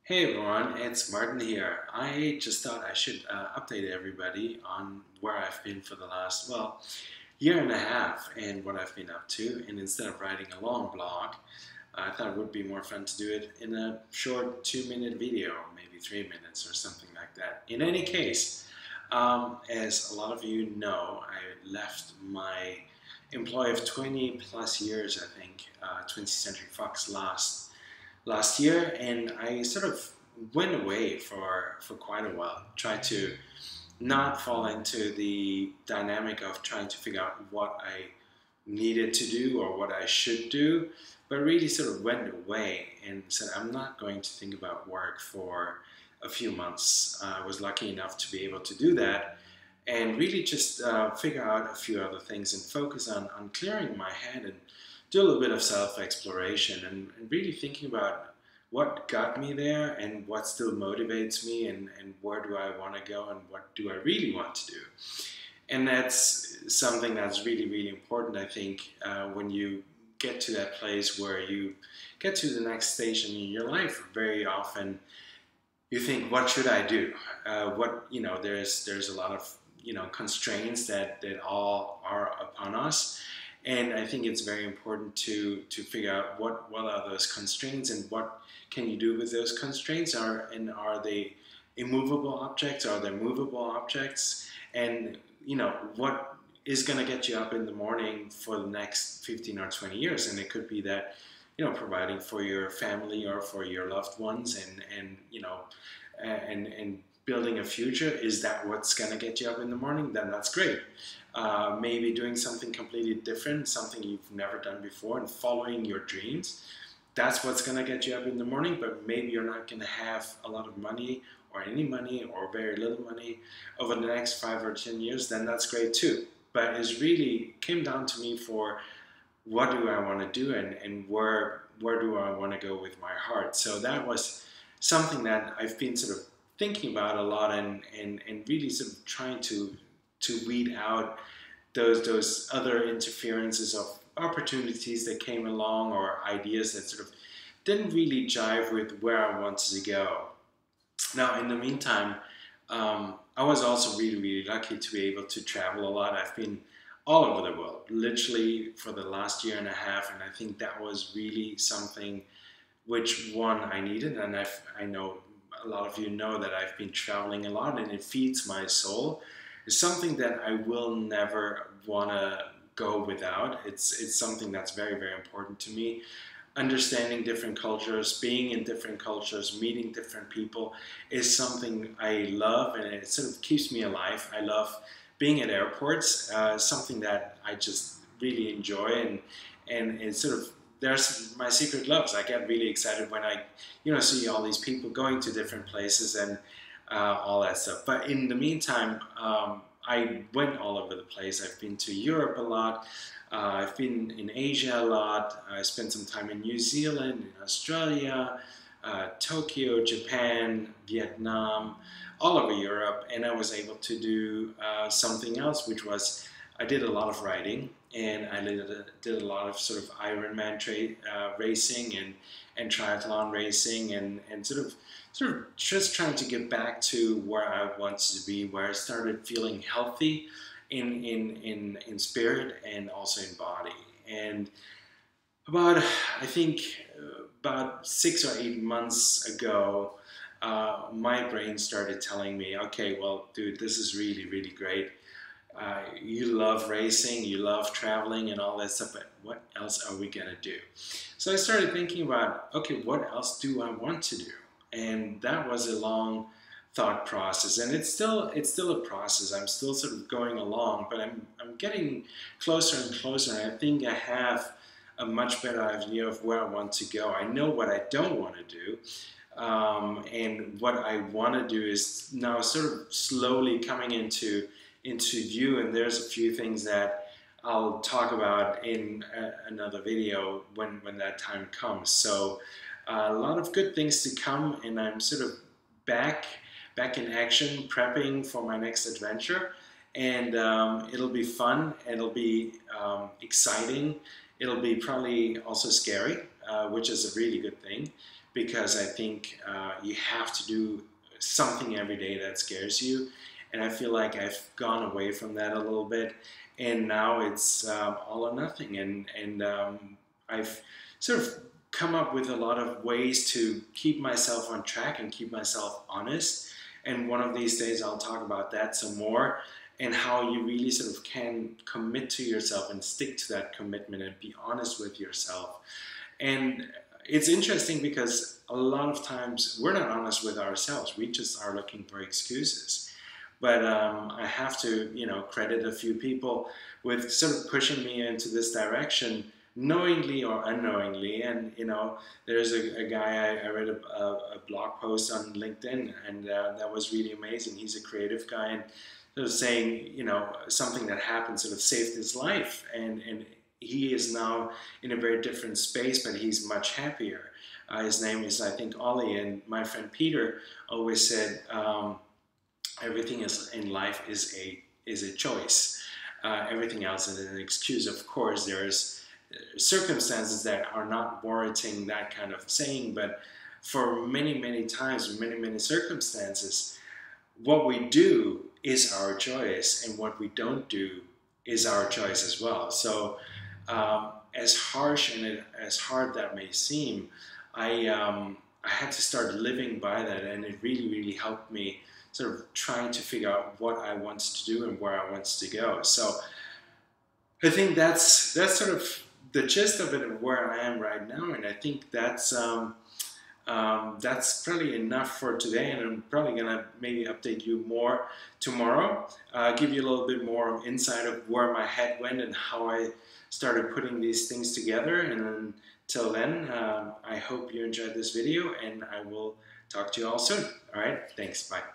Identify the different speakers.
Speaker 1: Hey everyone, it's Martin here. I just thought I should update everybody on where I've been for the last, year and a half and what I've been up to. And instead of writing a long blog, I thought it would be more fun to do it in a short 2-minute video, maybe 3 minutes or something like that. In any case, as a lot of you know, I left my employ of 20 plus years, I think, 20th Century Fox last year, and I sort of went away for quite a while. Tried to not fall into the dynamic of trying to figure out what I needed to do or what I should do, but really sort of went away and said, I'm not going to think about work for a few months. I was lucky enough to be able to do that and really just figure out a few other things and focus on clearing my head and do a little bit of self-exploration and really thinking about what got me there and what still motivates me and where do I want to go and what do I really want to do. And that's something that's really, really important, I think, when you get to that place where you get to the next station in your life. Very often you think, what should I do? There's a lot of constraints that all are upon us, and I think it's very important to figure out what are those constraints and what can you do with those constraints. Are they immovable objects? Are they movable objects? And what is going to get you up in the morning for the next 15 or 20 years? And it could be that providing for your family or for your loved ones, and building a future. Is that what's going to get you up in the morning? Then that's great. Maybe doing something completely different, something you've never done before, and following your dreams. That's what's going to get you up in the morning, but maybe you're not going to have a lot of money or any money or very little money over the next 5 or 10 years. Then that's great too. But it really came down to me for what do I want to do, and where do I want to go with my heart. So that was something that I've been sort of thinking about a lot, and really sort of trying to weed out those other interferences of opportunities that came along or ideas that sort of didn't really jive with where I wanted to go. Now, in the meantime, I was also really, really lucky to be able to travel a lot. I've been all over the world, literally for the last year and a half, and I think that was really something which one I needed, and I know a lot of you know that I've been traveling a lot, and it feeds my soul. It's something that I will never want to go without. It's something that's very, very important to me. Understanding different cultures, being in different cultures, meeting different people is something I love, and it sort of keeps me alive. I love being at airports, something that I just really enjoy, and it's sort of, there's my secret loves. I get really excited when I see all these people going to different places and all that stuff. But in the meantime, I went all over the place. I've been to Europe a lot. I've been in Asia a lot. I spent some time in New Zealand, in Australia, Tokyo, Japan, Vietnam, all over Europe. And I was able to do something else, which was I did a lot of riding, and I did a lot of sort of Ironman racing and triathlon racing, and sort of just trying to get back to where I wanted to be, where I started feeling healthy in spirit and also in body. And about, I think, about 6 or 8 months ago, my brain started telling me, okay, well, dude, this is really, really great. You love racing, you love traveling and all that stuff, but what else are we going to do? So I started thinking about, okay, what else do I want to do? And that was a long thought process, and it's still a process. I'm still sort of going along, but I'm getting closer and closer, and I think I have a much better idea of where I want to go. I know what I don't want to do, and what I want to do is now sort of slowly coming into view, and there's a few things that I'll talk about in another video when that time comes. So a lot of good things to come, and I'm sort of back in action, prepping for my next adventure, and it'll be fun, it'll be exciting, it'll be probably also scary, which is a really good thing, because I think you have to do something every day that scares you. And I feel like I've gone away from that a little bit, and now it's all or nothing. And I've sort of come up with a lot of ways to keep myself on track and keep myself honest. And one of these days I'll talk about that some more, and how you really sort of can commit to yourself and stick to that commitment and be honest with yourself. And it's interesting because a lot of times we're not honest with ourselves. We just are looking for excuses. But I have to, credit a few people with sort of pushing me into this direction, knowingly or unknowingly. And there's a guy, I read a blog post on LinkedIn, and that was really amazing. He's a creative guy, and sort of saying, something that happened sort of saved his life, and he is now in a very different space, but he's much happier. His name is, I think, Ollie, and my friend Peter always said, everything in life is a choice. Everything else is an excuse. Of course, there's circumstances that are not warranting that kind of saying, but for many, many times, many circumstances, what we do is our choice, and what we don't do is our choice as well. So as harsh and as hard that may seem, I had to start living by that, and it really helped me sort of trying to figure out what I want to do and where I want to go. So I think that's sort of the gist of it and where I am right now, and I think that's probably enough for today, and I'm probably gonna maybe update you more tomorrow, give you a little bit more insight of where my head went and how I started putting these things together. And until then, I hope you enjoyed this video, and I will talk to you all soon. All right, thanks, bye.